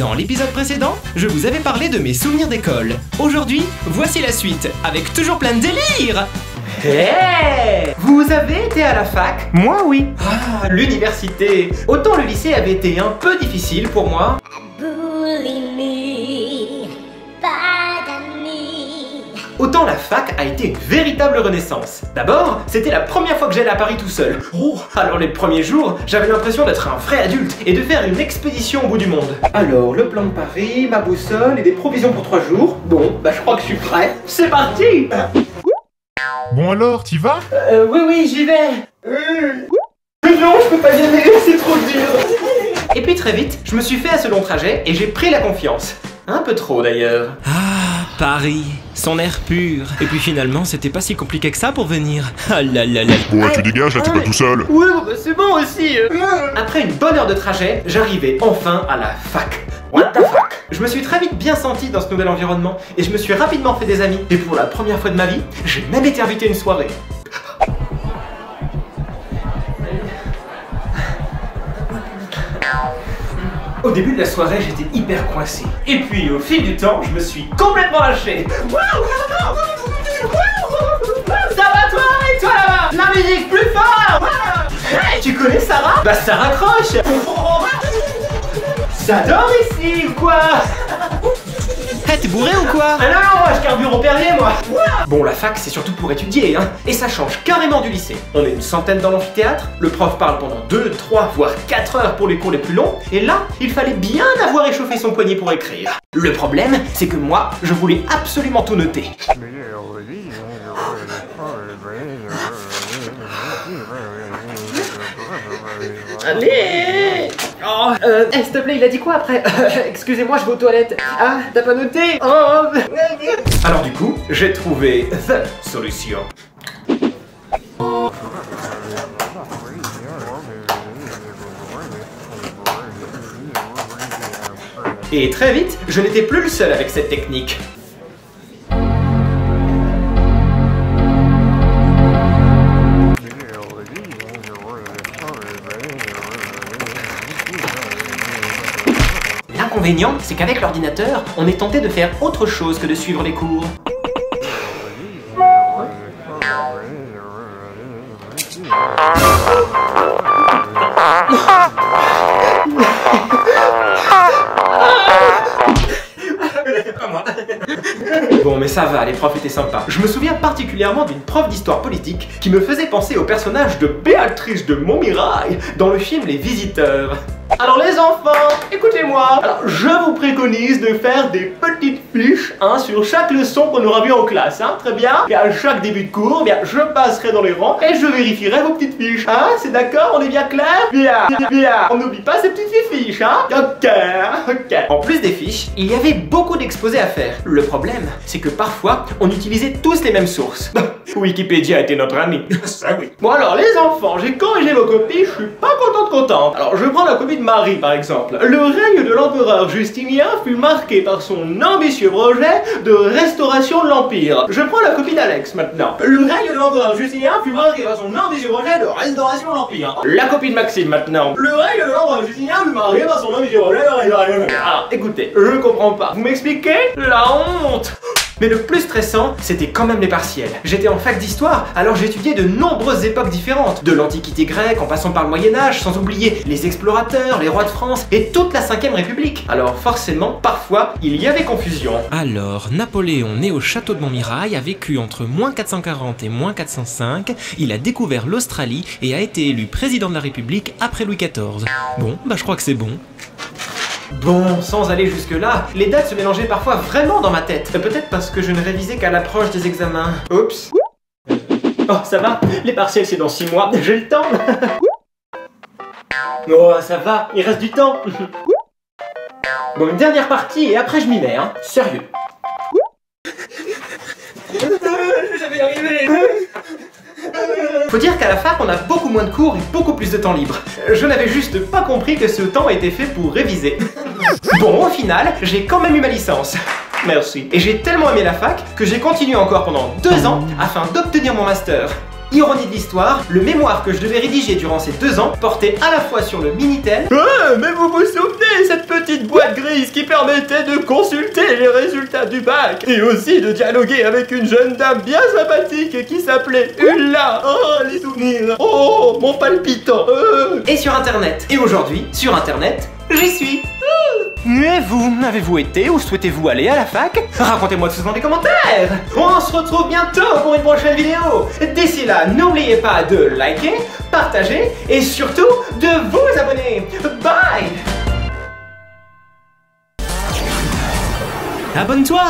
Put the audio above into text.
Dans l'épisode précédent, je vous avais parlé de mes souvenirs d'école. Aujourd'hui, voici la suite, avec toujours plein de délire. Hey, vous avez été à la fac? Moi oui. Ah, l'université. Autant le lycée avait été un peu difficile pour moi. Autant la fac a été une véritable renaissance. D'abord, c'était la première fois que j'allais à Paris tout seul. Oh, alors les premiers jours, j'avais l'impression d'être un vrai adulte et de faire une expédition au bout du monde. Alors, le plan de Paris, ma boussole et des provisions pour 3 jours. Bon, bah je crois que je suis prêt. C'est parti. Bon alors, t'y vas? Oui, j'y vais. Non, je peux pas y aller, c'est trop dur. Et puis très vite, je me suis fait à ce long trajet et j'ai pris la confiance. Un peu trop d'ailleurs. Ah, Paris, son air pur. Et puis finalement, c'était pas si compliqué que ça pour venir. Ah là là là. Bon, tu dégages là, t'es pas tout seul. Ouais, bah c'est bon aussi. Après une bonne heure de trajet, j'arrivais enfin à la fac. What the fuck? Je me suis très vite bien senti dans ce nouvel environnement et je me suis rapidement fait des amis. Et pour la première fois de ma vie, j'ai même été invité à une soirée. Au début de la soirée, j'étais hyper coincé. Et puis, au fil du temps, je me suis complètement lâché. Ça va toi et toi là-bas? La musique plus fort. Hey, tu connais Sarah? Bah ça raccroche. Ça dort ici ou quoi? Hey, t'es bourré ou quoi? Ah non, moi je carbure au Perrier moi. Bon, la fac c'est surtout pour étudier hein. Et ça change carrément du lycée. On est une centaine dans l'amphithéâtre, le prof parle pendant 2, 3, voire 4 heures pour les cours les plus longs. Et là, il fallait bien avoir échauffé son poignet pour écrire. Le problème, c'est que moi, je voulais absolument tout noter. Allez! Oh, s'il te plaît, il a dit quoi après? Excusez-moi, je vais aux toilettes. Ah, t'as pas noté? Oh. Alors du coup, j'ai trouvé the solution. Et très vite, je n'étais plus le seul avec cette technique. L'inconvénient, c'est qu'avec l'ordinateur, on est tenté de faire autre chose que de suivre les cours. Bon mais ça va, les profs étaient sympas. Je me souviens particulièrement d'une prof d'histoire politique qui me faisait penser au personnage de Béatrice de Montmirail dans le film Les Visiteurs. Alors les enfants, écoutez-moi. Alors je vous préconise de faire des petites fiches hein, sur chaque leçon qu'on aura vue en classe, hein, très bien. Et à chaque début de cours, eh bien, je passerai dans les rangs et je vérifierai vos petites fiches. Hein, c'est d'accord, on est bien clair? Bien, bien. On n'oublie pas ces petites fiches, hein. Ok, ok. En plus des fiches, il y avait beaucoup d'exposés à faire. Le problème, c'est que parfois, on utilisait tous les mêmes sources. Wikipédia était notre ami. Ça oui. Bon alors les enfants, j'ai corrigé vos copies, je suis pas contente. Alors je prends la copie de Marie par exemple. Le règne de l'empereur Justinien fut marqué par son ambitieux projet de restauration de l'Empire. Je prends la copie d'Alex maintenant. Le règne de l'empereur Justinien fut marqué par son ambitieux projet de restauration de l'Empire. La copie de Maxime maintenant. Le règne de l'empereur Justinien fut marqué par son ambitieux projet de restauration de l'Empire. Alors écoutez, je comprends pas. Vous m'expliquez? La honte! Mais le plus stressant, c'était quand même les partiels. J'étais en fac d'histoire, alors j'étudiais de nombreuses époques différentes. De l'Antiquité grecque, en passant par le Moyen-Âge, sans oublier les explorateurs, les rois de France et toute la 5ème République. Alors forcément, parfois, il y avait confusion. Alors, Napoléon, né au château de Montmirail, a vécu entre -440 et -405. Il a découvert l'Australie et a été élu président de la République après Louis XIV. Bon, bah je crois que c'est bon. Bon, sans aller jusque-là, les dates se mélangeaient parfois vraiment dans ma tête. Peut-être parce que je ne révisais qu'à l'approche des examens. Oups. Oh, ça va, les partiels c'est dans 6 mois, j'ai le temps. Oh, ça va, il reste du temps. Bon, une dernière partie et après je m'y mets, hein. Sérieux. J'avais arrivé. Faut dire qu'à la fac, on a beaucoup moins de cours et beaucoup plus de temps libre. Je n'avais juste pas compris que ce temps était fait pour réviser. Bon, au final, j'ai quand même eu ma licence. Merci. Et j'ai tellement aimé la fac que j'ai continué encore pendant 2 ans afin d'obtenir mon master. Ironie de l'histoire, le mémoire que je devais rédiger durant ces 2 ans portait à la fois sur le Minitel. Ah, mais vous vous souvenez, cette petite boîte grise qui permettait de consulter les résultats du bac et aussi de dialoguer avec une jeune dame bien sympathique qui s'appelait Ulla. Oh, les souvenirs. Oh, mon palpitant. Et sur Internet. Et aujourd'hui, sur Internet, j'y suis. Mais vous, avez-vous été ou souhaitez-vous aller à la fac? Racontez-moi tout ça dans les commentaires. On se retrouve bientôt pour une prochaine vidéo. D'ici là, n'oubliez pas de liker, partager et surtout de vous abonner. Bye. Abonne-toi.